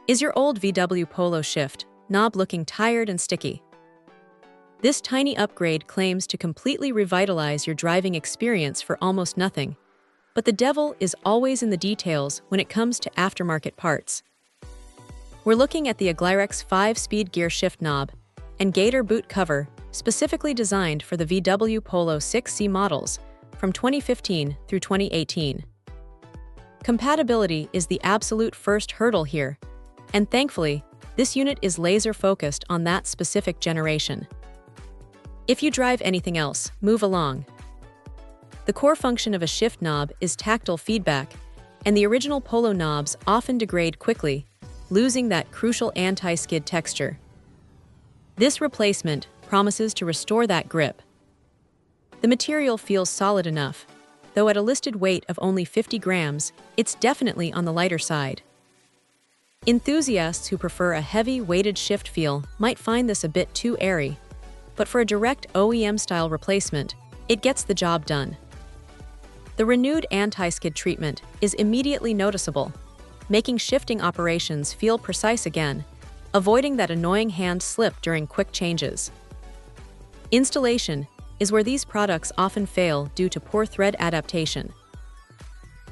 Is your old VW Polo shift knob looking tired and sticky? This tiny upgrade claims to completely revitalize your driving experience for almost nothing, but the devil is always in the details when it comes to aftermarket parts. We're looking at the Aglyrex 5-speed gear shift knob and Gator boot cover specifically designed for the VW Polo 6C models from 2015 through 2018. Compatibility is the absolute first hurdle here, and thankfully, this unit is laser-focused on that specific generation. If you drive anything else, move along. The core function of a shift knob is tactile feedback, and the original Polo knobs often degrade quickly, losing that crucial anti-skid texture. This replacement promises to restore that grip. The material feels solid enough, though at a listed weight of only 50 grams, it's definitely on the lighter side. Enthusiasts who prefer a heavy, weighted shift feel might find this a bit too airy, but for a direct OEM-style replacement, it gets the job done. The renewed anti-skid treatment is immediately noticeable, making shifting operations feel precise again, avoiding that annoying hand slip during quick changes. Installation is where these products often fail due to poor thread adaptation.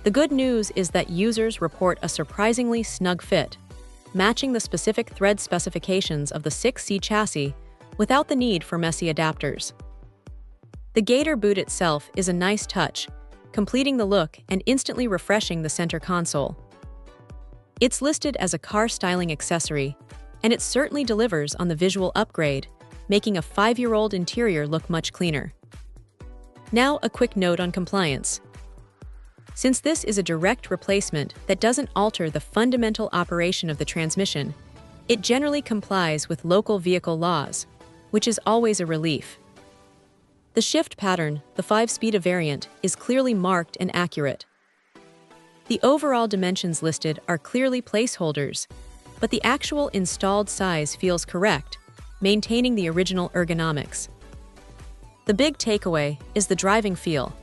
The good news is that users report a surprisingly snug fit, matching the specific thread specifications of the 6C chassis without the need for messy adapters. The Gator boot itself is a nice touch, completing the look and instantly refreshing the center console. It's listed as a car styling accessory, and it certainly delivers on the visual upgrade, making a 5-year-old interior look much cleaner. Now, a quick note on compliance. Since this is a direct replacement that doesn't alter the fundamental operation of the transmission, it generally complies with local vehicle laws, which is always a relief. The shift pattern, the 5-speed variant, is clearly marked and accurate. The overall dimensions listed are clearly placeholders, but the actual installed size feels correct, maintaining the original ergonomics. The big takeaway is the driving feel.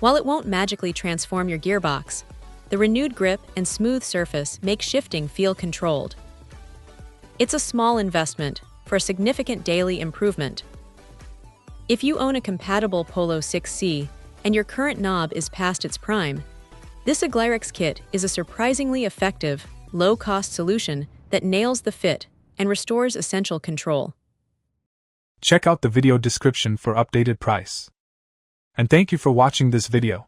While it won't magically transform your gearbox, the renewed grip and smooth surface make shifting feel controlled. It's a small investment for a significant daily improvement. If you own a compatible Polo 6C and your current knob is past its prime, this Aglyrex kit is a surprisingly effective, low-cost solution that nails the fit and restores essential control. Check out the video description for updated price. And thank you for watching this video.